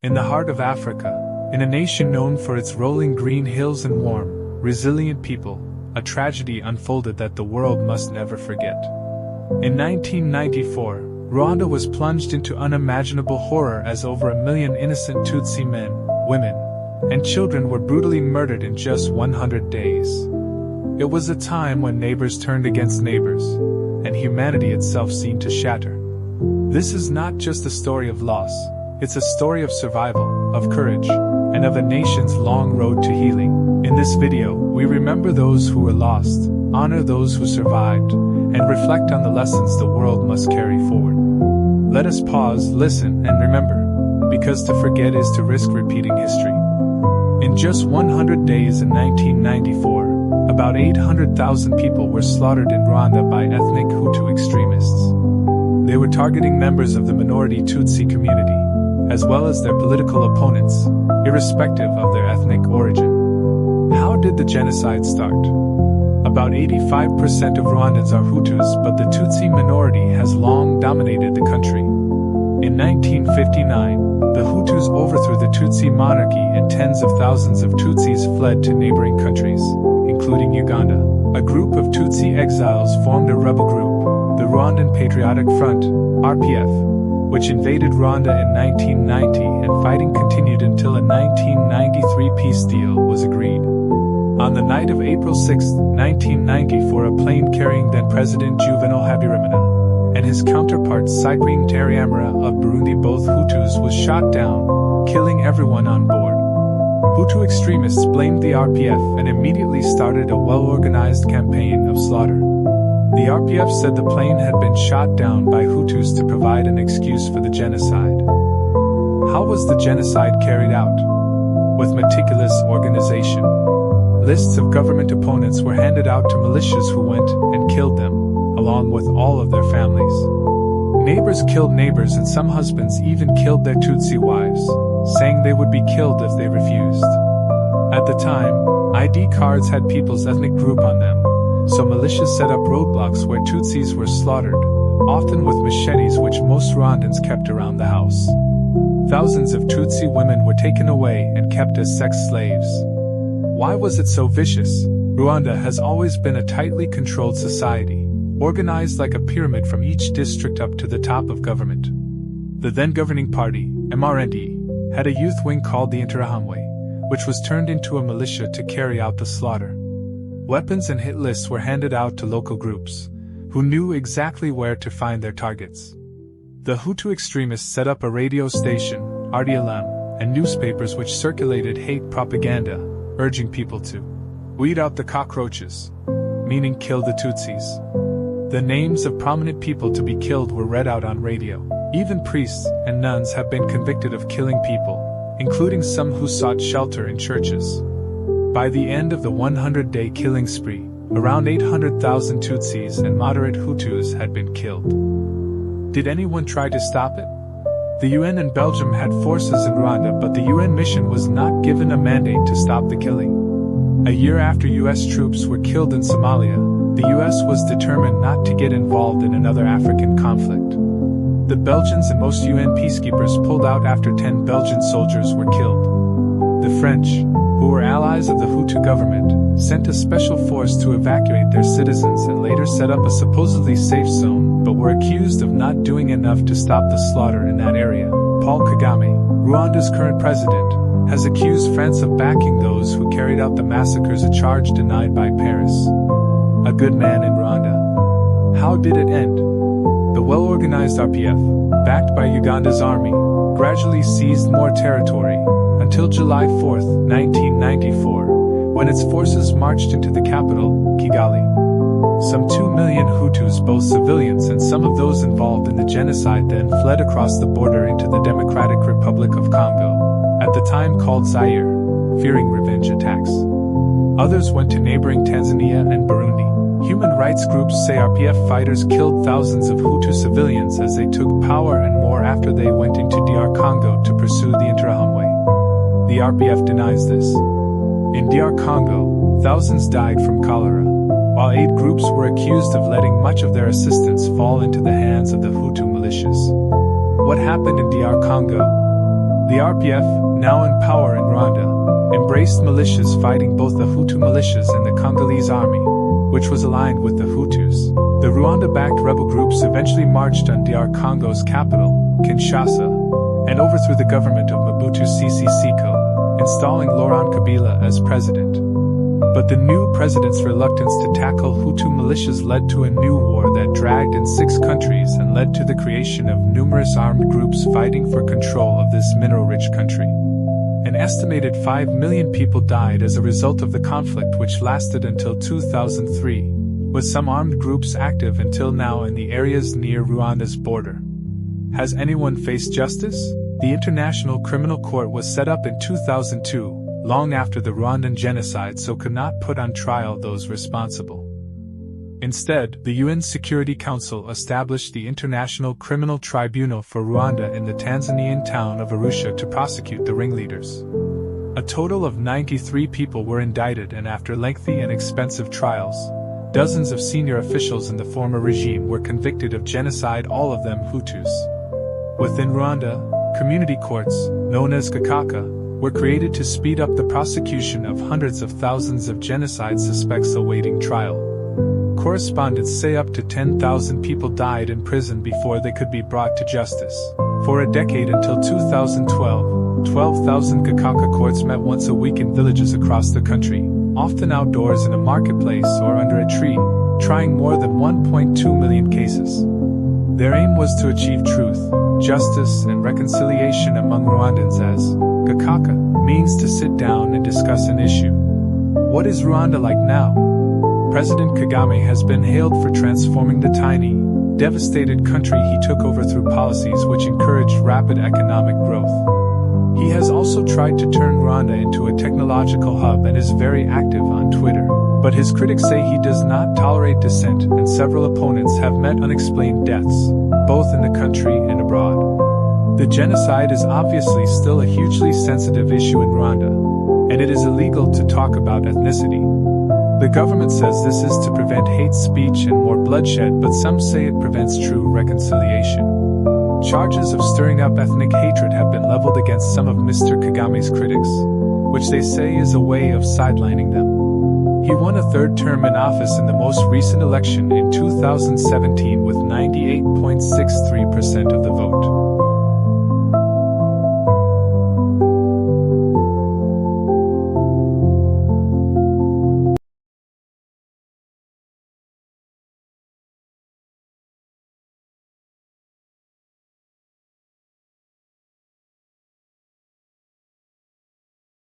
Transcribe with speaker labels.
Speaker 1: In the heart of Africa, in a nation known for its rolling green hills and warm, resilient people, a tragedy unfolded that the world must never forget. In 1994, Rwanda was plunged into unimaginable horror as over 1 million innocent Tutsi men, women, and children were brutally murdered in just 100 days. It was a time when neighbors turned against neighbors, and humanity itself seemed to shatter. This is not just a story of loss, it's a story of survival, of courage, and of a nation's long road to healing. In this video, we remember those who were lost, honor those who survived, and reflect on the lessons the world must carry forward. Let us pause, listen, and remember, because to forget is to risk repeating history. In just 100 days in 1994, about 800,000 people were slaughtered in Rwanda by ethnic Hutu extremists. They were targeting members of the minority Tutsi community, as well as their political opponents, irrespective of their ethnic origin. How did the genocide start? About 85% of Rwandans are Hutus, but the Tutsi minority has long dominated the country. In 1959, the Hutus overthrew the Tutsi monarchy and tens of thousands of Tutsis fled to neighboring countries, including Uganda. A group of Tutsi exiles formed a rebel group, the Rwandan Patriotic Front, RPF, which invaded Rwanda in 1990, and fighting continued until a 1993 peace deal was agreed. On the night of April 6, 1994, a plane carrying then-President Juvenal Habyarimana and his counterpart Cyprien Ntaryamira of Burundi, both Hutus, was shot down, killing everyone on board. Hutu extremists blamed the RPF and immediately started a well-organized campaign of slaughter. The RPF said the plane had been shot down by Hutus to provide an excuse for the genocide. How was the genocide carried out? With meticulous organization. Lists of government opponents were handed out to militias who went and killed them, along with all of their families. Neighbors killed neighbors, and some husbands even killed their Tutsi wives, saying they would be killed if they refused. At the time, ID cards had people's ethnic group on them, so militias set up roadblocks where Tutsis were slaughtered, often with machetes which most Rwandans kept around the house. Thousands of Tutsi women were taken away and kept as sex slaves. Why was it so vicious? Rwanda has always been a tightly controlled society, organized like a pyramid from each district up to the top of government. The then governing party, MRND, had a youth wing called the Interahamwe, which was turned into a militia to carry out the slaughter. Weapons and hit lists were handed out to local groups, who knew exactly where to find their targets. The Hutu extremists set up a radio station, RDLM, and newspapers which circulated hate propaganda, urging people to weed out the cockroaches, meaning kill the Tutsis. The names of prominent people to be killed were read out on radio. Even priests and nuns have been convicted of killing people, including some who sought shelter in churches. By the end of the 100-day killing spree, around 800,000 Tutsis and moderate Hutus had been killed. Did anyone try to stop it? The UN and Belgium had forces in Rwanda, but the UN mission was not given a mandate to stop the killing. A year after US troops were killed in Somalia, the US was determined not to get involved in another African conflict. The Belgians and most UN peacekeepers pulled out after 10 Belgian soldiers were killed. The French, who were allies of the Hutu government, sent a special force to evacuate their citizens and later set up a supposedly safe zone, but were accused of not doing enough to stop the slaughter in that area. Paul Kagame, Rwanda's current president, has accused France of backing those who carried out the massacres, a charge denied by Paris. A good man in Rwanda. How did it end? The well-organized RPF, backed by Uganda's army, gradually seized more territory, until July 4, 1994, when its forces marched into the capital, Kigali. Some 2 million Hutus, both civilians and some of those involved in the genocide, then fled across the border into the Democratic Republic of Congo, at the time called Zaire, fearing revenge attacks. Others went to neighboring Tanzania and Burundi. Human rights groups say RPF fighters killed thousands of Hutu civilians as they took power, and more after they went into DR Congo to pursue the Interahamwe. The RPF denies this. In DR Congo, thousands died from cholera, while aid groups were accused of letting much of their assistance fall into the hands of the Hutu militias. What happened in DR Congo? The RPF, now in power in Rwanda, embraced militias fighting both the Hutu militias and the Congolese army, which was aligned with the Hutus. The Rwanda-backed rebel groups eventually marched on DR Congo's capital, Kinshasa, and overthrew the government of Mobutu Sese Seko, installing Laurent Kabila as president. But the new president's reluctance to tackle Hutu militias led to a new war that dragged in 6 countries and led to the creation of numerous armed groups fighting for control of this mineral-rich country. An estimated 5 million people died as a result of the conflict, which lasted until 2003, with some armed groups active until now in the areas near Rwanda's border. Has anyone faced justice? The International Criminal Court was set up in 2002, long after the Rwandan genocide, so could not put on trial those responsible. Instead, the UN Security Council established the International Criminal Tribunal for Rwanda in the Tanzanian town of Arusha to prosecute the ringleaders. A total of 93 people were indicted, and after lengthy and expensive trials, dozens of senior officials in the former regime were convicted of genocide, all of them Hutus. Within Rwanda, community courts, known as Gakaka, were created to speed up the prosecution of hundreds of thousands of genocide suspects awaiting trial. Correspondents say up to 10,000 people died in prison before they could be brought to justice. For a decade until 2012, 12,000 Gakaka courts met once a week in villages across the country, often outdoors in a marketplace or under a tree, trying more than 1.2 million cases. Their aim was to achieve truth, justice, and reconciliation among Rwandans, as Gakaka means to sit down and discuss an issue. What is Rwanda like now? President Kagame has been hailed for transforming the tiny, devastated country he took over through policies which encouraged rapid economic growth. He has also tried to turn Rwanda into a technological hub and is very active on Twitter. But his critics say he does not tolerate dissent, and several opponents have met unexplained deaths, both in the country and abroad. The genocide is obviously still a hugely sensitive issue in Rwanda, and it is illegal to talk about ethnicity. The government says this is to prevent hate speech and more bloodshed, but some say it prevents true reconciliation. Charges of stirring up ethnic hatred have been leveled against some of Mr. Kagame's critics, which they say is a way of sidelining them. He won a third term in office in the most recent election in 2017 with 98.63% of the vote.